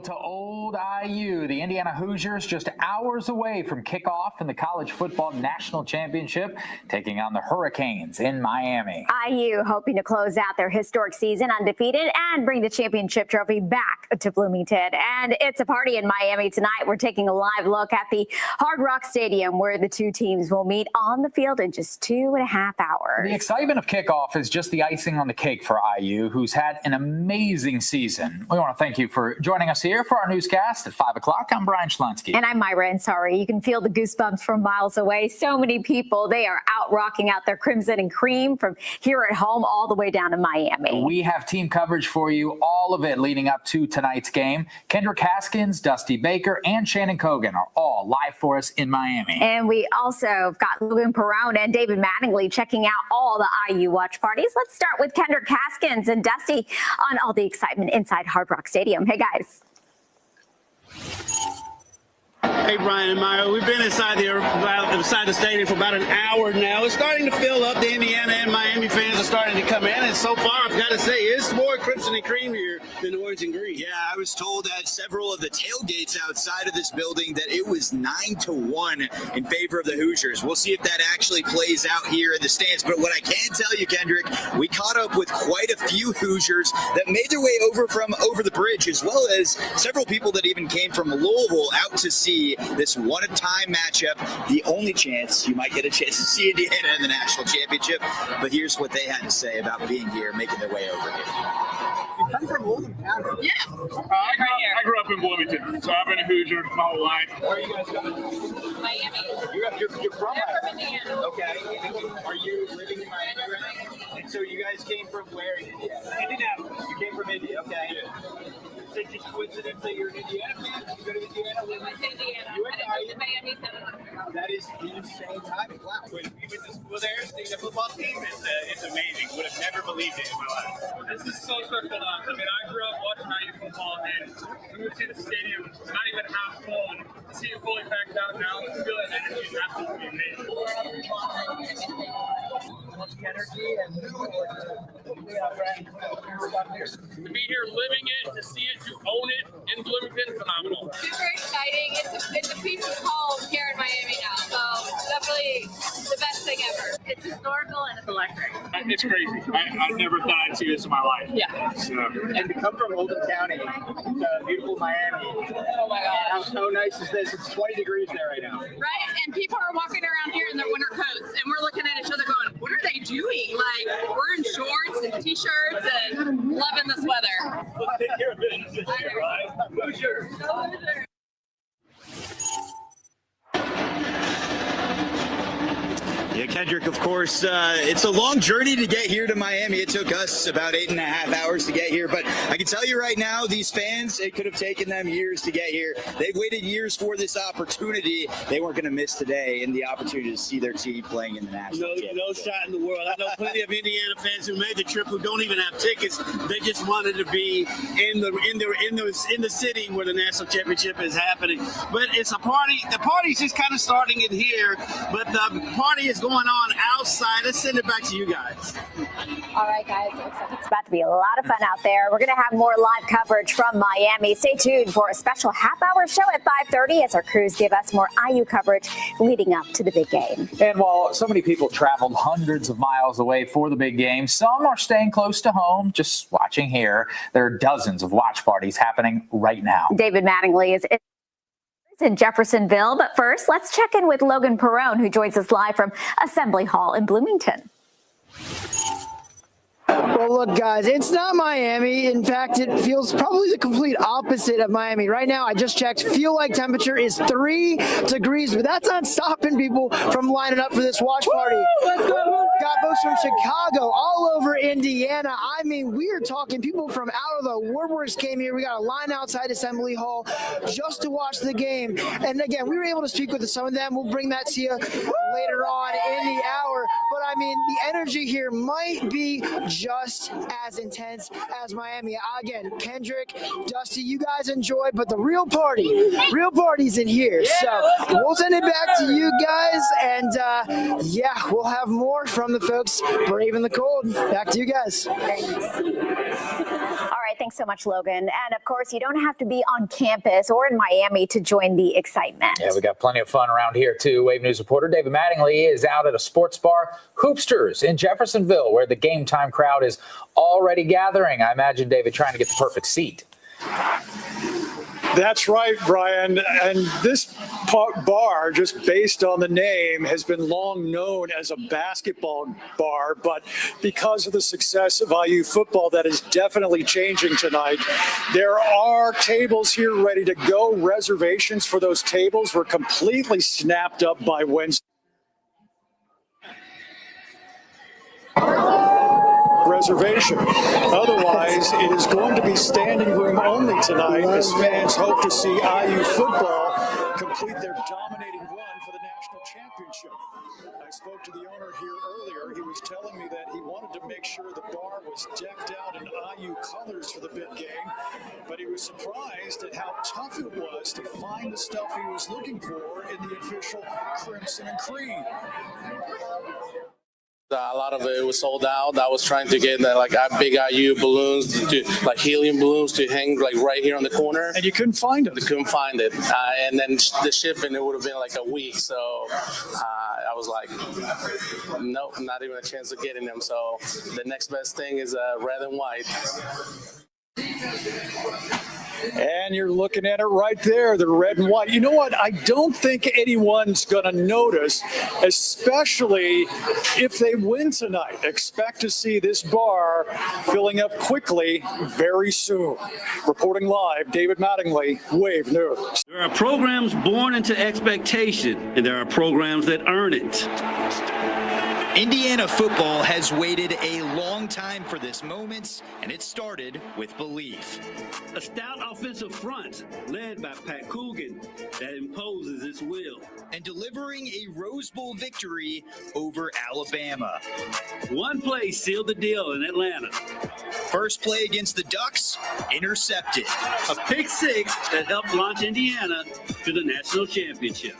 to old IU. The Indiana Hoosiers just hours away from kickoff in the College Football National Championship, taking on the Hurricanes in Miami. IU hoping to close out their historic season undefeated and bring the championship trophy back to Bloomington. And it's a party in Miami tonight. We're taking a live look at the Hard Rock Stadium, where the two teams will meet on the field in just 2.5 hours. The excitement of kickoff is just the icing on the cake for IU, who's had an amazing season. We want to thank you for joining us here for our newscast at 5 o'clock. I'm Brian Schlensky. And I'm Myra Ansari. You can feel the goosebumps from miles away. So many people, they are out rocking out their crimson and cream from here at home all the way down to Miami. We have team coverage for you, all of it leading up to tonight's game. Kendrick Haskins, Dusty Baker, and Shannon Cogan are all live for us in Miami. And we also have got Logan Perone and David Mattingly checking out all the IU watch parties. Let's start with Kendrick Haskins and Dusty on all the excitement inside Hard Rock Stadium. Hey, guys. Hey, Brian and Myra, we've been inside the stadium for about an hour now. It's starting to fill up. The Indiana and Miami fans are starting to come in, and so far, I've got to say, it's more crimson and cream here than orange and green. Yeah, I was told at several of the tailgates outside of this building that it was 9-1 in favor of the Hoosiers. We'll see if that actually plays out here in the stands. But what I can tell you, Kendrick, we caught up with quite a few Hoosiers that made their way over the bridge, as well as several people that even came from Louisville out to see this one-time matchup, the only chance you might get a chance to see Indiana in the national championship. But here's what they had to say about being here, making their way over here. You come from Oldham County? Yeah. I grew up in Bloomington, so I've been a Hoosier my whole life. Where are you guys coming? Miami. You're from Indiana. Okay. Are you living in Miami right now? And so you guys came from where in Indiana? Indianapolis. You came from India, okay. Yeah. Is it just coincidence that you're an Indiana fan? You go to Indiana? I went to Indiana. You went to I went to Miami 7 months ago. That is insane timing. Wow. We went to school there, seeing the football team. It's amazing. Would have never believed it in my life. This is so special to us. I mean, I grew up watching IU football, and we would see the stadium not even half full, and to see it fully packed out now, and feel that energy is absolutely amazing. Energy and To be here living it, to see it, to own it in Bloomington, phenomenal. Super exciting. It's a piece of home here in Miami now, so definitely the best thing ever. It's historical and it's electric. It's crazy. I never thought I'd see this in my life. Yeah. So, to come from Oldham County to beautiful Miami. Oh my gosh. How nice is this? It's 20 degrees there right now. Right? And people are walking around here in their winter coats, and we're looking at each other going, what are they doing? Like, we're in shorts and t-shirts and loving this weather. let's take care of business this year, right? Hoosiers. Yeah, Kendrick, of course, it's a long journey to get here to Miami. It took us about 8.5 hours to get here, but I can tell you right now, these fans, it could have taken them years to get here. They've waited years for this opportunity. They weren't going to miss today and the opportunity to see their team playing in the national championship. No shot in the world. I know plenty of Indiana fans who made the trip who don't even have tickets. They just wanted to be in the city where the national championship is happening. But it's a party. The party's just kind of starting in here, but the party is going on outside. Let's send it back to you guys. All right, guys, it looks like it's about to be a lot of fun out there. We're going to have more live coverage from Miami. Stay tuned for a special half-hour show at 5:30 as our crews give us more IU coverage leading up to the big game. And while so many people traveled hundreds of miles away for the big game, some are staying close to home, just watching here. There are dozens of watch parties happening right now. David Mattingly is in Jeffersonville. But first, let's check in with Logan Perone, who joins us live from Assembly Hall in Bloomington. Well, look, guys, it's not Miami. In fact, it feels probably the complete opposite of Miami. Right now, I just checked, feel-like temperature is 3 degrees, but that's not stopping people from lining up for this watch party. Got folks from Chicago, all over Indiana. I mean, we are talking people from out of the Warburgs came here. We got a line outside Assembly Hall just to watch the game. And again, we were able to speak with some of them. We'll bring that to you later on in the hour. But I mean, the energy here might be just as intense as Miami. Again, Kendrick, Dusty, you guys enjoy, but the real party's in here. So we'll send it back to you guys, and yeah, we'll have more from the folks braving the cold. Back to you guys. All right, thanks. Thanks so much, Logan. And of course, you don't have to be on campus or in Miami to join the excitement. Yeah, we got plenty of fun around here, too. Wave News reporter David Mattingly is out at a sports bar, Hoopsters in Jeffersonville, where the game time crowd is already gathering. I imagine, David, trying to get the perfect seat. That's right, Brian. And this bar, just based on the name, has been long known as a basketball bar. But because of the success of IU football, that is definitely changing tonight. There are tables here ready to go. Reservations for those tables were completely snapped up by Wednesday. Reservation. Otherwise, it is going to be standing room only tonight as fans hope to see IU football complete their dominating run for the national championship. I spoke to the owner here earlier. He was telling me that he wanted to make sure the bar was decked out in IU colors for the big game, but he was surprised at how tough it was to find the stuff he was looking for in the official crimson and cream. A lot of it was sold out. I was trying to get like big IU balloons, like helium balloons, to hang like right here on the corner. And you couldn't find it. I couldn't find it. And then the shipping, it would have been like a week. So I was like, nope, not even a chance of getting them. So the next best thing is red and white. And you're looking at it right there, the red and white. You know what? I don't think anyone's going to notice, especially if they win tonight. Expect to see this bar filling up quickly very soon. Reporting live, David Mattingly, Wave News. There are programs born into expectation, and there are programs that earn it. Indiana football has waited a long time for this moment, and it started with belief. A stout offensive front led by Pat Coogan that imposes its will. And delivering a Rose Bowl victory over Alabama. One play sealed the deal in Atlanta. First play against the Ducks, intercepted. A pick six that helped launch Indiana to the national championship.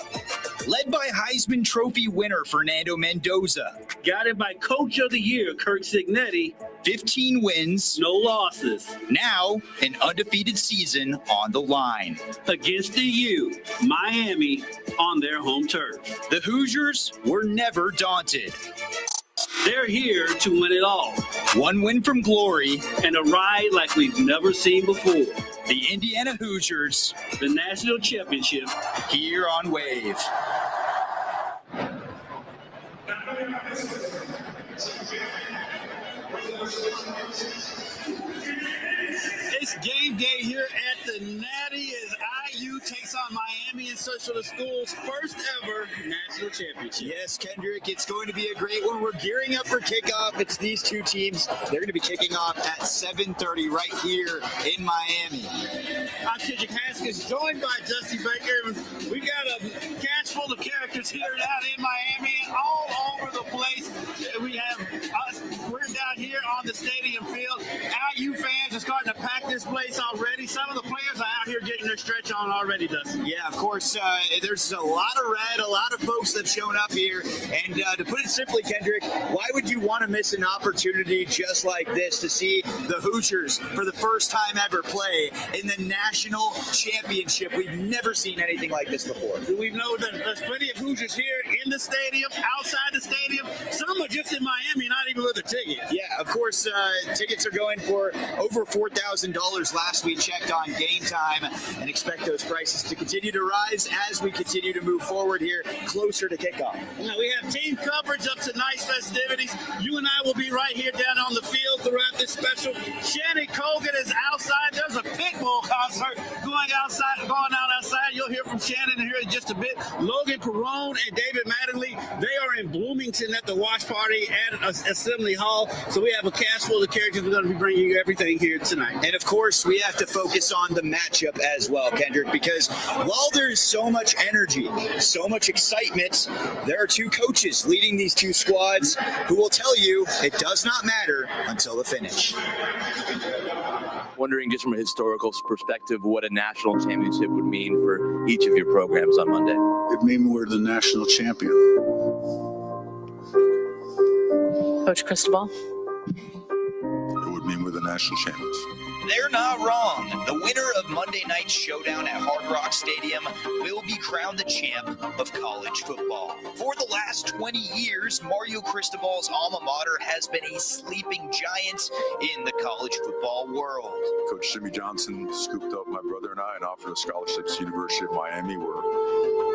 Led by Heisman Trophy winner Fernando Mendoza. Guided by Coach of the Year Kirk Cignetti. 15 wins, no losses. Now, an undefeated season on the line. Against the U, Miami, on their home turf. The Hoosiers were never daunted. They're here to win it all. One win from glory. And a ride like we've never seen before. The Indiana Hoosiers. The national championship. Here on Wave. It's game day here at the Natty as IU takes on Miami in search for the school's first ever national championship. Yes, Kendrick, it's going to be a great one. We're gearing up for kickoff. It's these two teams. They're going to be kicking off at 7:30 right here in Miami. I'm Kendrick Haskins, joined by Dusty Baker. We got a cast full of characters here out in Miami and all over the place. We have us. We're down here on the stadium field. IU fans are starting to pack this place already. Some of the players are out here getting their stretch on already, Dusty. Yeah, of course. There's a lot of red, a lot of folks that have shown up here. And to put it simply, Kendrick, why would you want to miss an opportunity just like this to see the Hoosiers for the first time ever play in the national championship? We've never seen anything like this before. We know that there's plenty of Hoosiers here in the stadium, outside the stadium. Some are just in Miami, not even with a ticket. Yeah, of course, tickets are going for over $4,000 last we checked on Game Time, and expect those prices to continue to rise as we continue to move forward here closer to kickoff. Now, we have team coverage of tonight's festivities. You and I will be right here down on the field throughout this special. Shannon Colgan is outside. There's a Pitbull concert going on outside. You'll hear from Shannon here in just a bit. Logan Perone and David Mattingly, they are in Bloomington at the watch party at Assembly Hall. So we have a cast full of characters. We're going to be bringing you everything here tonight. And of course, we have to focus on the matchup as well, Kendrick, because while there's so much energy, so much excitement, there are two coaches leading these two squads who will tell you it does not matter until the finish. Wondering just from a historical perspective what a national championship would mean for each of your programs on Monday. It means we're the national champion. Coach Cristobal. It would mean we're the national champions. They're not wrong. The winner of Monday night's showdown at Hard Rock Stadium will be crowned the champ of college football. For the last 20 years, Mario Cristobal's alma mater has been a sleeping giant in the college football world. Coach Jimmy Johnson scooped up my brother and I and offered us scholarships to the University of Miami, where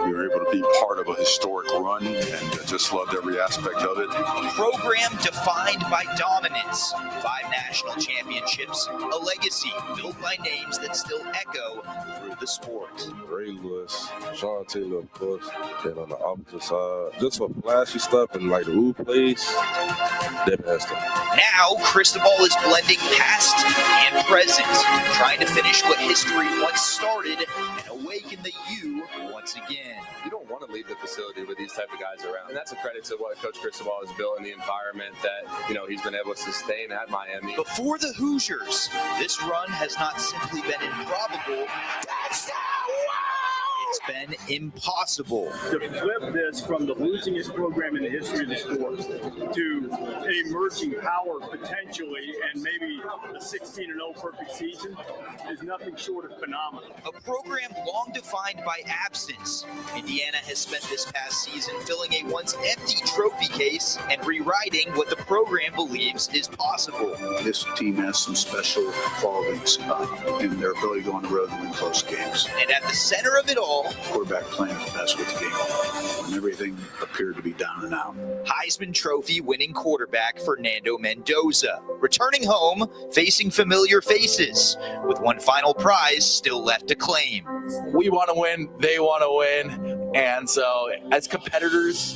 we were able to be part of a historic run and just loved every aspect of it. A program defined by dominance, 5 national championships, a legacy built by names that still echo through the sport. Ray Lewis, Sean Taylor, of course, and on the opposite side, just for flashy stuff and like the who plays, that has to. Now, Cristobal is blending past and present, trying to finish what history once started and awaken the U once again. You don't want to leave the facility with these type of guys around. And that's a credit to what Coach Cristobal has built in the environment that, he's been able to sustain at Miami. But for the Hoosiers, this run has not simply been improbable. It's been impossipossible. To flip this from the losingest program in the history of the sport to an emerging power potentially and maybe a 16-0 perfect season is nothing short of phenomenal. A program long defined by absence, Indiana has spent this past season filling a once empty trophy case and rewriting what the program believes is possible. This team has some special qualities in their ability to go on the road and win close games. And at the center of it all, quarterback playing his best with the game when everything appeared to be down and out. Heisman Trophy winning quarterback Fernando Mendoza, returning home, facing familiar faces, with one final prize still left to claim. We want to win, they want to win, and so as competitors,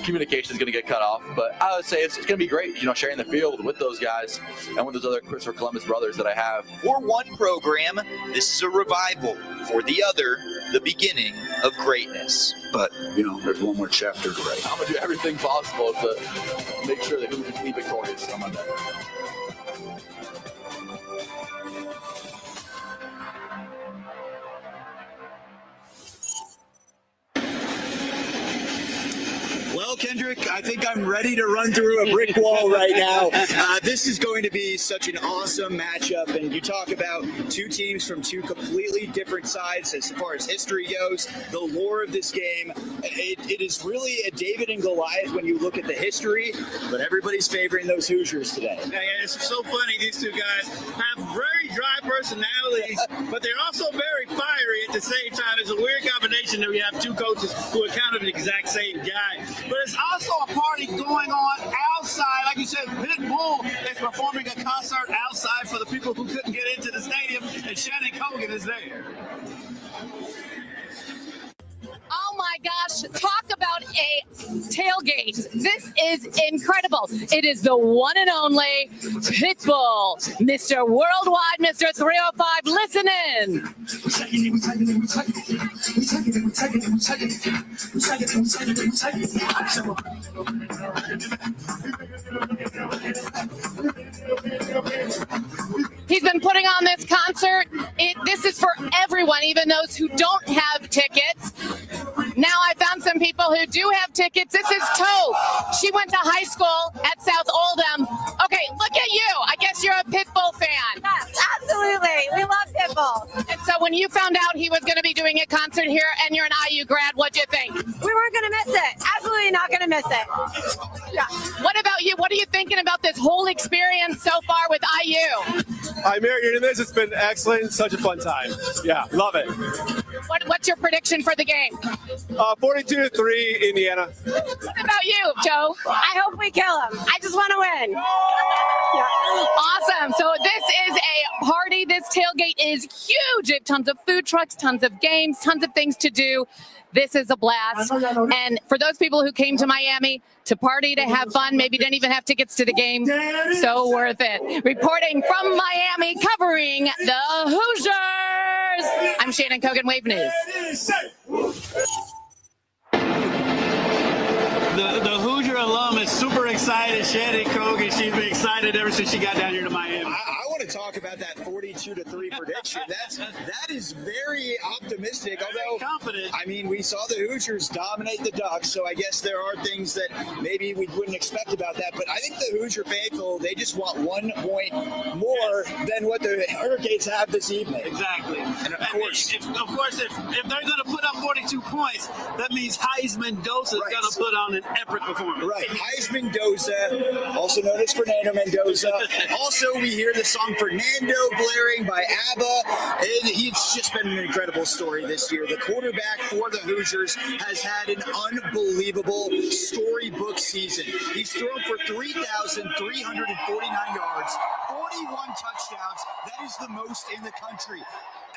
communication is going to get cut off, but I would say it's going to be great, sharing the field with those guys and with those other Christopher Columbus brothers that I have. For one program, this is a revival. For the other, the beginning of greatness. But, there's one more chapter to write. I'm going to do everything possible to make sure that we can be victorious on Monday. Well, Kendrick, I think I'm ready to run through a brick wall right now. This is going to be such an awesome matchup, and you talk about two teams from two completely different sides as far as history goes, the lore of this game. It is really a David and Goliath when you look at the history, but everybody's favoring those Hoosiers today. It's so funny, these two guys have very dry personalities, but they're also very fiery at the same time. It's a weird combination that we have two coaches who are kind of the exact same guy. But it's also a party going on outside. Like you said, Pitbull is performing a concert outside for the people who couldn't get into the stadium, and Shannon Cogan is there. Oh my gosh, talk about a tailgate. This is incredible. It is the one and only Pitbull, Mr. Worldwide, Mr. 305. Listen in. He's been putting on this concert. This is for everyone, even those who don't have tickets. Now I found some people who do have tickets. This is Tove. She went to high school at South Oldham. Okay, look at you. I guess you're a Pitbull fan. Yes, absolutely. We love Pitbull. And so when you found out he was going to be doing a concert here and you're an IU grad, what'd you think? We weren't going to miss it. Absolutely not going to miss it. Yeah. What about you? What are you thinking about this whole experience so far with IU? I'm married in this. It's been excellent. Such a fun time. Yeah, love it. What's your prediction for the game? 42-3 Indiana. What about you, Joe? I hope we kill him. I just want to win. Awesome. So this is a party. This tailgate is huge. They have tons of food trucks, tons of games, tons of things to do. This is a blast. And for those people who came to Miami to party, to have fun, maybe didn't even have tickets to the game, so worth it. Reporting from Miami, covering the Hoosiers, I'm Shannon Cogan, Wave News. The Hoosier alum is super excited. Shannon Cogan, she's been excited ever since she got down here to Miami. I want to talk talk about that 42-3 prediction. That is very optimistic. Although, confident. I mean, we saw the Hoosiers dominate the Ducks, so I guess there are things that maybe we wouldn't expect about that. But I think the Hoosier faithful, they just want 1 point more than what the Hurricanes have this evening. Exactly. And of course, if they're going to put up 42 points, that means Heisman Dosa is going to put on an epic performance. Right. Heisman Dosa, also known as Fernando Mendoza. Also, we hear the song Fernando blaring by ABBA. And it's just been an incredible story this year. The quarterback for the Hoosiers has had an unbelievable storybook season. He's thrown for 3,349 yards, 41 touchdowns. That is the most in the country,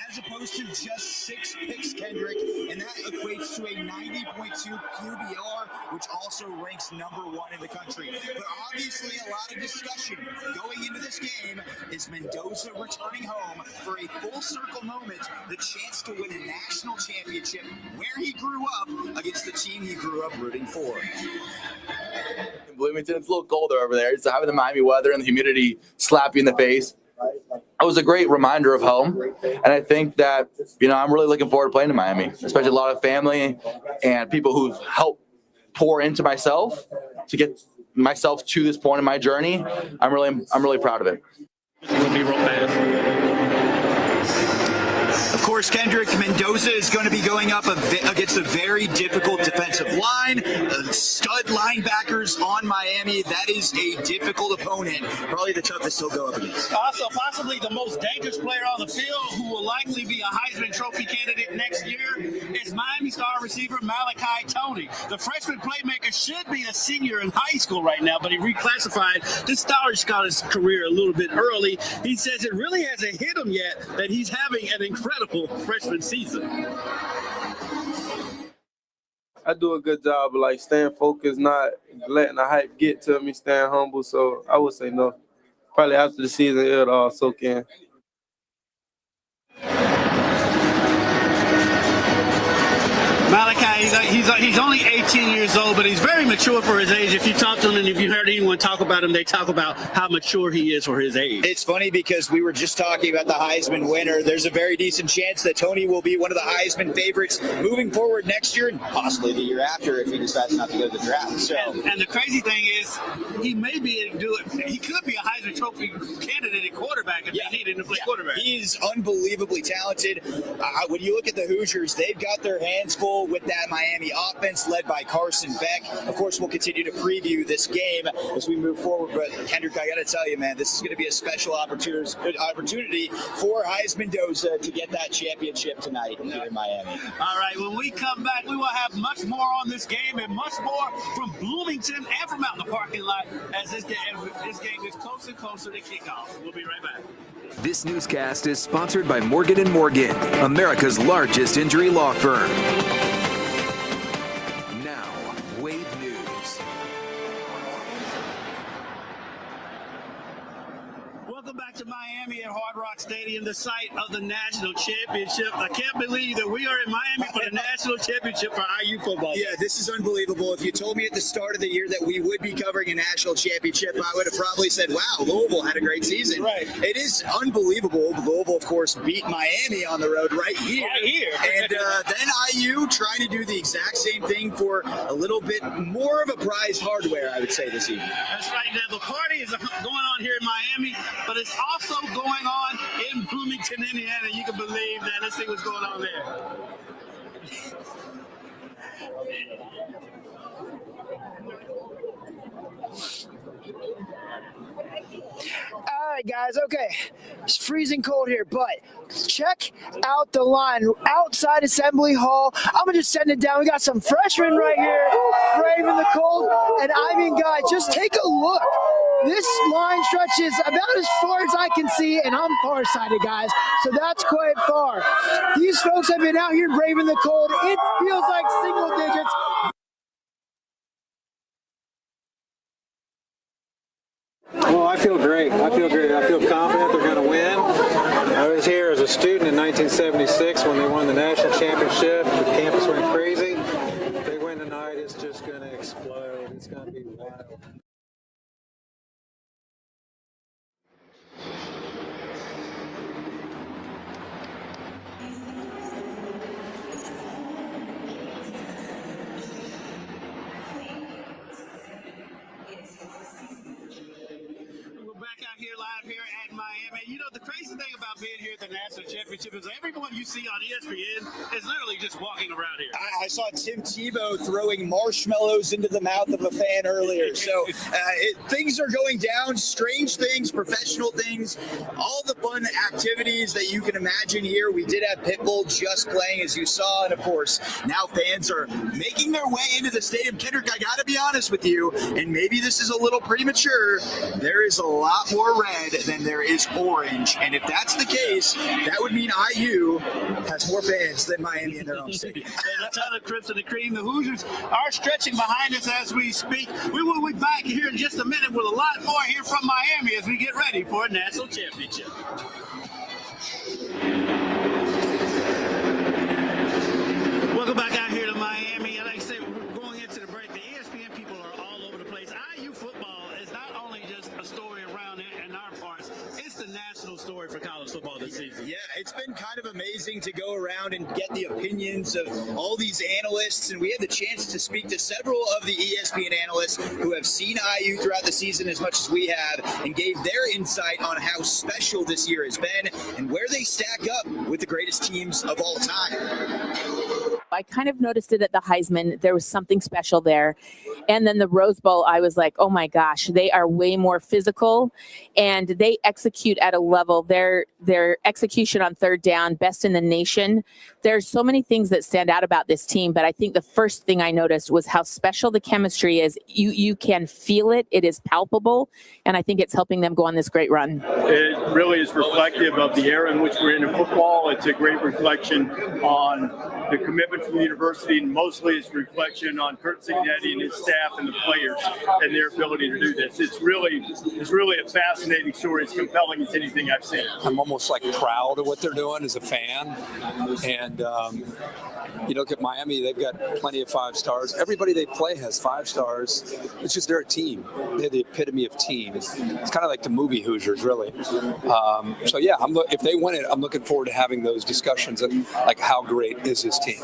as opposed to just 6 picks, Kendrick, and that equates to a 90.2 QBR, which also ranks #1 in the country. But obviously a lot of discussion going into this game. Is Mendoza returning home for a full circle moment, the chance to win a national championship where he grew up against the team he grew up rooting for? In Bloomington, it's a little colder over there. It's having the Miami weather and the humidity slap you in the face. It was a great reminder of home, and I think that, I'm really looking forward to playing in Miami, especially a lot of family and people who've helped pour into myself to get myself to this point in my journey. I'm really proud of it. Of course, Kendrick, Mendoza is going to be going up against a very difficult defensive line. Stud linebackers on Miami. That is a difficult opponent. Probably the toughest he'll go up against. Also, possibly the most dangerous player on the field, who will likely be a Heisman Trophy candidate next year, is Miami star receiver Malachi Toney. The freshman playmaker should be a senior in high school right now, but he reclassified to Star Scottish career a little bit early. He says it really hasn't hit him yet that he's having an incredible freshman season. I do a good job of staying focused, not letting the hype get to me, staying humble. So I would say no. Probably after the season, it'll all soak in. Malachi, he's only 18 years old, but he's very mature for his age. If you talk to him and if you heard anyone talk about him, they talk about how mature he is for his age. It's funny because we were just talking about the Heisman winner. There's a very decent chance that Toney will be one of the Heisman favorites moving forward next year and possibly the year after if he decides not to go to the draft. So, and the crazy thing is, he may be able to do it. He could be a Heisman Trophy candidate at quarterback if they needed to play quarterback. He's unbelievably talented. When you look at the Hoosiers, they've got their hands full with that Miami offense led by Carson Beck. Of course, we'll continue to preview this game as we move forward. But Kendrick, I got to tell you, man, this is going to be a special opportunity for Heisman Dosa to get that championship tonight here in Miami. All right, when we come back, we will have much more on this game and much more from Bloomington and from out in the parking lot as this game is closer and closer to kickoff. We'll be right back. This newscast is sponsored by Morgan & Morgan, America's largest injury law firm. Now, Wave News. Welcome back to Miami at Hard Rock Stadium, the site of the national championship. I can't believe that we are in Miami for the national championship for IU football. Yeah, this is unbelievable. If you told me at the start of the year that we would be covering a national championship, I would have probably said, wow, Louisville had a great season. Right. It is unbelievable. Louisville, of course, beat Miami on the road right here. And then IU trying to do the exact same thing for a little bit more of a prized hardware, I would say, this evening. That's right. Now, the party is going on here in Miami, but it's also going on in Bloomington, Indiana. You can believe that. Let's see what's going on there. All right, guys. Okay, it's freezing cold here, but check out the line outside Assembly Hall. I'm gonna just send it down. We got some freshmen right here, braving the cold. And I mean, guys, just take a look. This line stretches about as far as I can see, and I'm farsighted, guys, so that's quite far. These folks have been out here braving the cold. It feels like single digits. Well, I feel great. I feel confident they're going to win. I was here as a student in 1976 when they won the national championship. The campus went crazy. If they win tonight, it's just going to explode. It's going to be wild. about being here at the National Championship is everyone you see on ESPN is literally just walking around here. I saw Tim Tebow throwing marshmallows into the mouth of a fan earlier. So things are going down, strange things, professional things, all the fun activities that you can imagine here. We did have Pitbull just playing, as you saw, and of course, now fans are making their way into the stadium. Kendrick, I got to be honest with you, and maybe this is a little premature, there is a lot more red than there is orange, and if that's the case, that would mean IU has more fans than Miami in their own stadium. There's a ton of Crimson and Cream. The Hoosiers are stretching behind us as we speak. We will be back here in just a minute with a lot more here from Miami as we get ready for a national championship. Welcome back out here to Miami. And like I said, we're going into the break. The ESPN people are all over the place. IU football is not only just a story around it in our parts, it's the national story for college football this season. Yeah, it's been kind of amazing to go around and get the opinions of all these analysts, and we had the chance to speak to several of the ESPN analysts who have seen IU throughout the season as much as we have and gave their insight on how special this year has been and where they stack up with the greatest teams of all time. I kind of noticed it at the Heisman. There was something special there. And then the Rose Bowl, I was like, oh my gosh, they are way more physical and they execute at a level. Their execution on third down, best in the nation. There's so many things that stand out about this team, but I think the first thing I noticed was how special the chemistry is. You can feel it. It is palpable. And I think it's helping them go on this great run. It really is reflective of the era in which we're in football. It's a great reflection on the commitment from the university, and mostly it's a reflection on Kurt Signetti and his staff and the players and their ability to do this. It's really a fascinating story. It's compelling as anything I've seen. I'm almost like proud of what they're doing as a fan. And you look at Miami, they've got plenty of 5 stars. Everybody they play has 5 stars. It's just they're a team. They're the epitome of team. It's kind of like the movie Hoosiers, really. So yeah, if they win it, I'm looking forward to having those discussions of like how great is this team.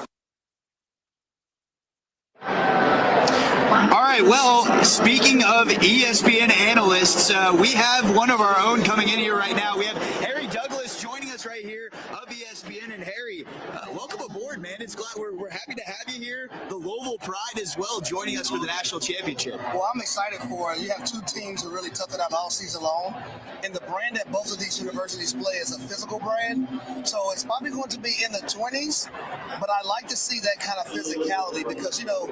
All right, well, speaking of ESPN analysts, we have one of our own coming in here right now. We have Harry Douglas joining us right here of ESPN. And Harry, welcome aboard, man. It's glad we're happy to have you here. The Louisville Pride as well joining us for the national championship. Well, I'm excited for it. You have 2 teams who really tough it out all season long. And the brand that both of these universities play is a physical brand. So it's probably going to be in the 20s, but I like to see that kind of physicality because, you know,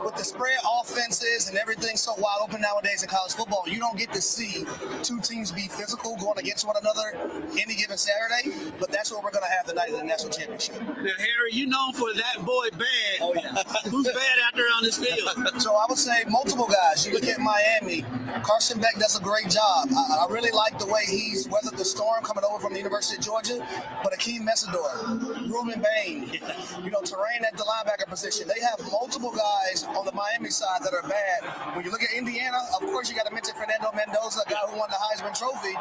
with the spread offenses and everything so wide open nowadays in college football, you don't get to see 2 teams be physical going against one another any given Saturday, but that's what we're going to have tonight in the national championship. Now, Harry, you known for that boy bad. Oh, yeah. Who's bad out there on this field? So I would say multiple guys. You look at Miami, Carson Beck does a great job. I really like the way he's weathered the storm coming over from the University of Georgia, but Akeem Messidor, Ruben Bain, you know, Terrain at the linebacker position. They have multiple guys on the Miami side that are bad. When you look at Indiana, of course, you got to mention Fernando Mendoza, a guy who won the Heisman Trophy.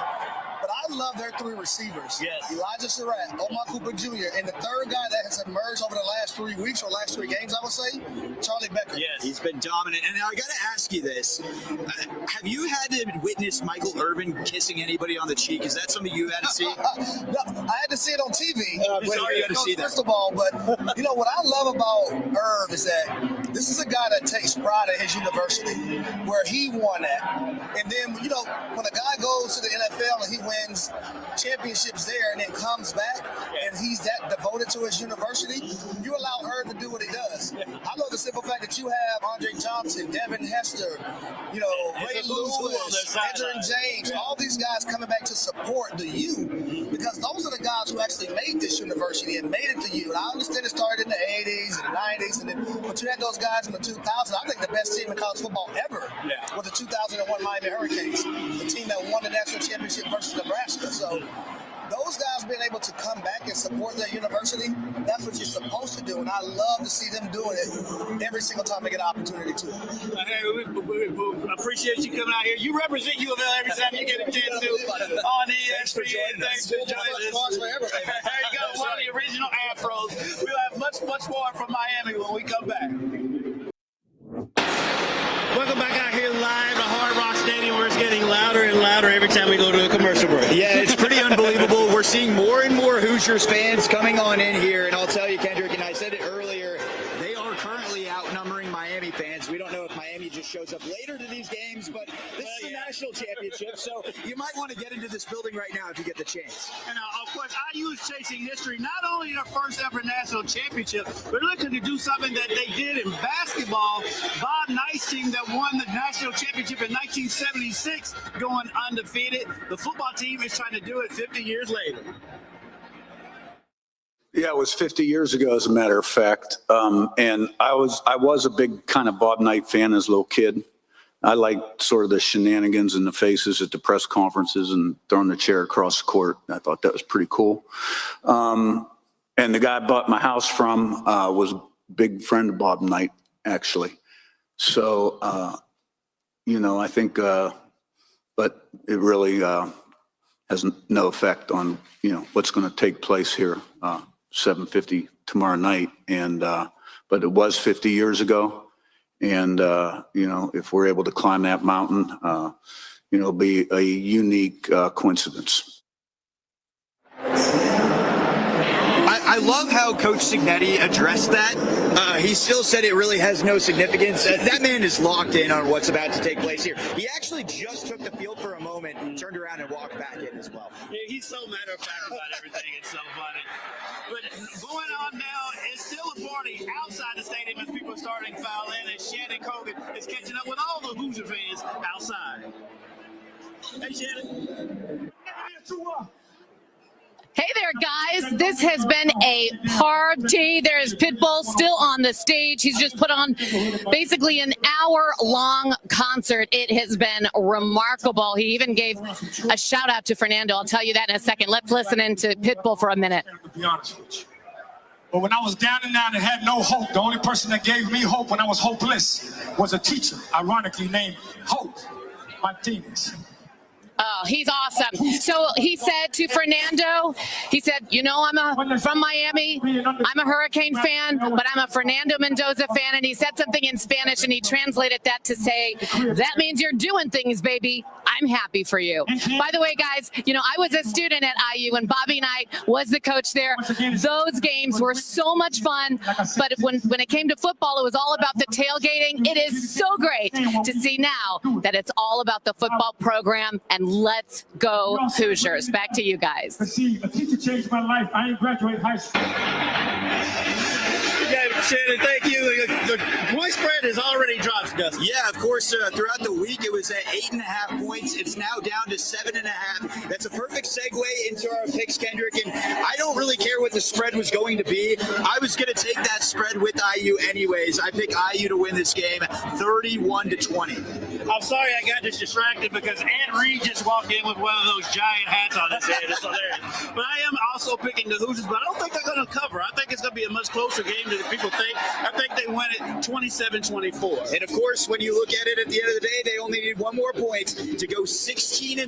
But I love their 3 receivers. Yes. Elijah Surratt, Omar Cooper Jr., and the third guy that has emerged over the last 3 weeks or last 3 games, I would say, Charlie Becker. Yes, he's been dominant. And now I got to ask you this. Have you had to witness Michael Irvin kissing anybody on the cheek? Is that something you had to see? No, I had to see it on TV. Sorry, you had to see that. First of all, but you know what I love about Irv is that this is a guy that takes pride in his university, where he won at. And then, you know, when a guy goes to the NFL and he wins championships there and then comes back and he's that devoted to his university, you allow Irv to do what he does. I love the simple fact that you have Andre Johnson, Devin Hester, you know, Ray Lewis, Andrew James, all these guys coming back to support the U, because those are the guys who actually made this university and made it to U. And I understand it started in the 80s and the 90s, but you had those guys in the 2000s. I think the best team in college football ever was the 2001 Miami Hurricanes, the team that won the national championship versus Nebraska. So those guys being able to come back and support their university, that's what you're supposed to do. And I love to see them doing it every single time they get an opportunity to. Hey, we appreciate you coming out here. You represent U of L every time you get a chance to on ESPN. Thanks for joining us. There you go, one of the original Afros. We'll have much more from Miami when we come back. Welcome back out here live to Hard Rock Stadium, where it's getting louder and louder every time we go to a commercial break. Yeah, it's pretty unbelievable. We're seeing seeing more and more Hoosiers fans coming on in here, and I'll tell you, Kendrick, and I said it earlier, they are currently outnumbering Miami fans. We don't know if Miami just shows up later to these games, but this is a national championship, so you might want to get into this building right now if you get the chance. And of course, IU is chasing history, not only their first ever national championship, but looking to do something that they did in basketball. Bob Knight's team that won the national championship in 1976, going undefeated. The football team is trying to do it 50 years later. Yeah, it was 50 years ago, as a matter of fact. And I was a big kind of Bob Knight fan as a little kid. I liked sort of the shenanigans and the faces at the press conferences and throwing the chair across the court. I thought that was pretty cool. And the guy I bought my house from was a big friend of Bob Knight, actually. So, I think, but it really has no effect on, what's going to take place here. 7:50 tomorrow night, and but it was 50 years ago, and if we're able to climb that mountain, it'll be a unique coincidence. I love how Coach Cignetti addressed that. He still said it really has no significance. That man is locked in on what's about to take place here. He actually just took the field for a moment and turned around and walked back in as well. Yeah, he's so matter of fact about everything. It's so funny. But going on now, it's still a party outside the stadium as people are starting to file in, and Shannon Cogan is catching up with all the Hoosier fans outside. Hey, Shannon. Hey there, guys. This has been a party. There's Pitbull still on the stage. He's just put on basically an hour-long concert. It has been remarkable. He even gave a shout-out to Fernando. I'll tell you that in a second. Let's listen into Pitbull for a minute. To be honest with you. But when I was down and out and had no hope, the only person that gave me hope when I was hopeless was a teacher, ironically named Hope Martinez. Oh, he's awesome. So he said to Fernando, he said, I'm from Miami. I'm a Hurricane fan, but I'm a Fernando Mendoza fan. And he said something in Spanish, and he translated that to say, that means you're doing things, baby. I'm happy for you. By the way, guys, I was a student at IU, and Bobby Knight was the coach there. Those games were so much fun. But when it came to football, it was all about the tailgating. It is so great to see now that it's all about the football program. And let's go Hoosiers. Back to you guys. See, a teacher changed my life. I didn't graduate high school. Yeah, Shannon, thank you. The point spread has already dropped, Dusty. Yeah, of course, throughout the week it was at 8.5 points. It's now down to 7.5. That's a perfect segue into our picks, Kendrick. And I don't really care what the spread was going to be. I was going to take that spread with IU anyways. I pick IU to win this game 31-20. I'm sorry I got distracted because Ed Reed just walked in with one of those giant hats on his head. It's hilarious. But I am also picking the Hoosiers, but I don't think they're going to cover. I think it's going to be a much closer game than people think. I think they win it 27-24. And of course, when you look at it at the end of the day, they only need one more point to go 16-0.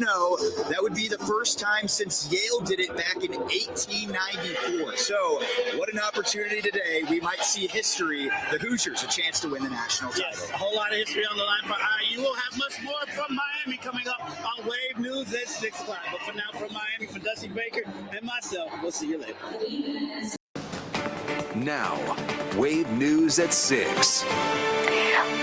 That would be the first time since Yale did it back in 1894. So what an opportunity today. We might see history. The Hoosiers a chance to win the national title. Yes, a whole lot of history on the line for IU. We'll have much more from Miami coming up on Wave News at 6 o'clock. But for now, from Miami, for Dusty Baker and myself, we'll see you later. Now, Wave News at 6.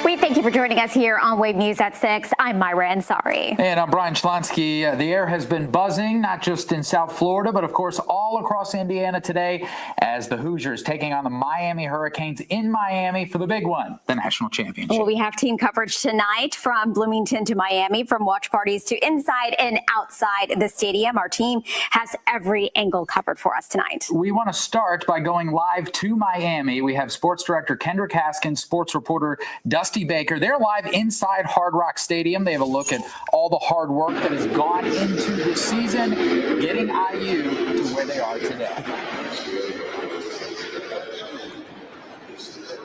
We thank you for joining us here on Wave News at 6. I'm Myra Ansari. And I'm Brian Schlonsky. The air has been buzzing, not just in South Florida, but of course all across Indiana today as the Hoosiers taking on the Miami Hurricanes in Miami for the big one, the national championship. Well, we have team coverage tonight from Bloomington to Miami, from watch parties to inside and outside the stadium. Our team has every angle covered for us tonight. We want to start by going live to Miami. We have sports director Kendrick Haskins, sports reporter Dusty Baker. They're live inside Hard Rock Stadium. They have a look at all the hard work that has gone into the season, getting IU to where they are today.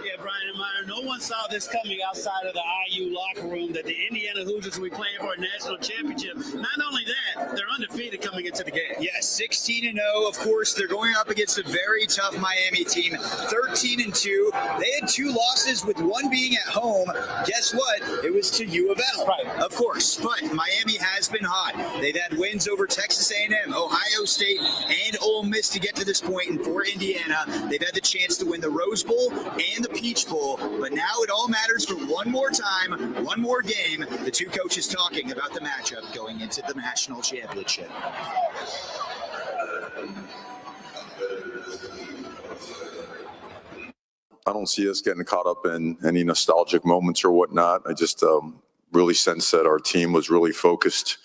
Yeah, Brian, in my Meyer, no one saw this coming outside of the IU locker room that the Indiana Hoosiers will be playing for a national championship. Not only that, they're undefeated coming into the game. Yes, 16-0. Of course, they're going up against a very tough Miami team, 13-2. They had 2 losses, with one being at home. Guess what? It was to U of L. Right. Of course, but Miami has been hot. They've had wins over Texas A&M, Ohio State, and Ole Miss to get to this point. And for Indiana, they've had the chance to win the Rose Bowl and the Peach Bowl. But now it all matters for one more time, one more game. The 2 coaches talking about the matchup going into the national championship. I don't see us getting caught up in any nostalgic moments or whatnot. I just really sense that our team was really focused,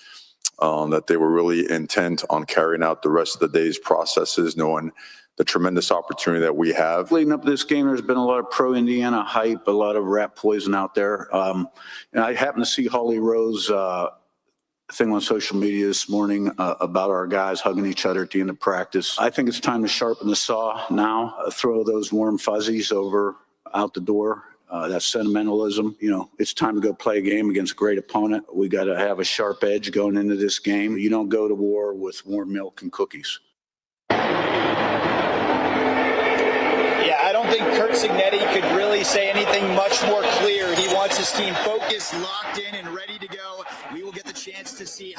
that they were really intent on carrying out the rest of the day's processes, knowing the tremendous opportunity that we have. Leading up to this game, there's been a lot of pro-Indiana hype, a lot of rat poison out there. And I happened to see Holly Rowe's thing on social media this morning about our guys hugging each other at the end of practice. I think it's time to sharpen the saw now, throw those warm fuzzies out the door. That's sentimentalism. You know, it's time to go play a game against a great opponent. We got to have a sharp edge going into this game. You don't go to war with warm milk and cookies. Yeah, I don't think Kurt Cignetti could really say anything much more clear. He wants his team focused, locked in, and ready to go. We will get the chance to see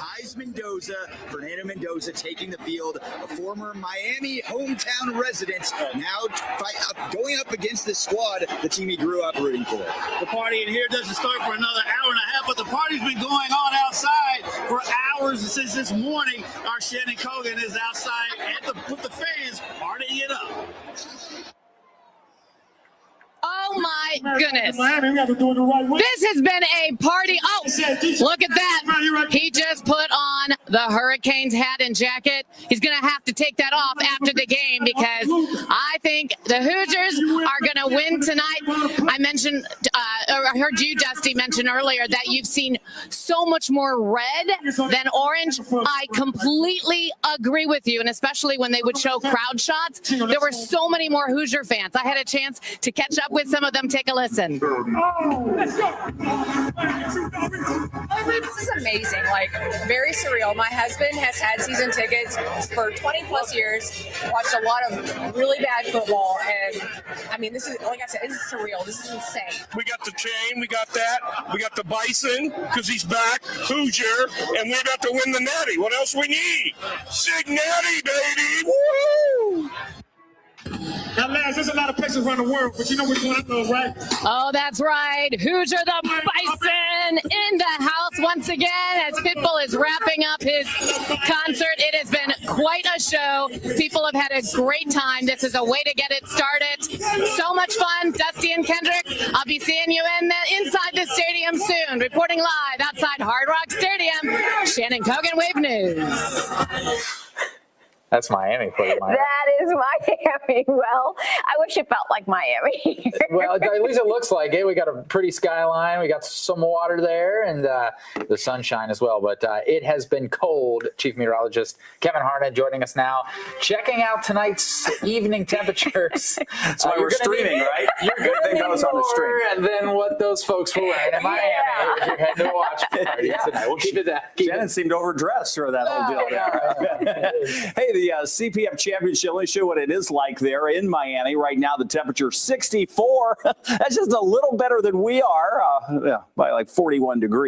Fernando Mendoza taking the field, a former Miami hometown resident, now going up against the squad, the team he grew up rooting for. The party in here doesn't start for another hour and a half, but the party's been going on outside for hours since this morning. Our Shannon Cogan is outside with the fans partying it up. Oh my goodness. This has been a party. Oh, look at that. He just put on the Hurricanes hat and jacket. He's going to have to take that off after the game because I think the Hoosiers are going to win tonight. I mentioned, I heard you, Dusty, mention earlier that you've seen so much more red than orange. I completely agree with you, and especially when they would show crowd shots, there were so many more Hoosier fans. I had a chance to catch up with some of them. Take a listen. This is amazing, like very surreal. My husband has had season tickets for 20 plus years, watched a lot of really bad football, and I mean, this is, like I said, this is surreal. This is insane. We got the chain, we got that, we got the Bison, because he's back, Hoosier, and we're about to win the Natty. What else we need? Cignetti, baby! Woo! Now, lads, there's a lot of places around the world, but you know which one I love, right? Oh, that's right. Hoosier the Bison in the house once again as Pitbull is wrapping up his concert. It has been quite a show. People have had a great time. This is a way to get it started. So much fun. Dusty and Kendrick, I'll be seeing you inside the stadium soon. Reporting live outside Hard Rock Stadium, Shannon Cogan, Wave News. That's Miami for you, Maya. That is Miami. Well, I wish it felt like Miami. Well, at least it looks like it. We got a pretty skyline. We got some water there and the sunshine as well. But it has been cold. Chief Meteorologist Kevin Harnett joining us now, checking out tonight's evening temperatures. That's why we're streaming, right? You're going to need more than what those folks were wearing in Miami. If you're heading to watch party tonight. We'll keep it that. Shannon seemed overdressed for that whole deal. Yeah. Hey, the CPF Championship, let me show you what it is like there in Miami. Right now, the temperature 64. That's just a little better than we are, by like 41 degrees.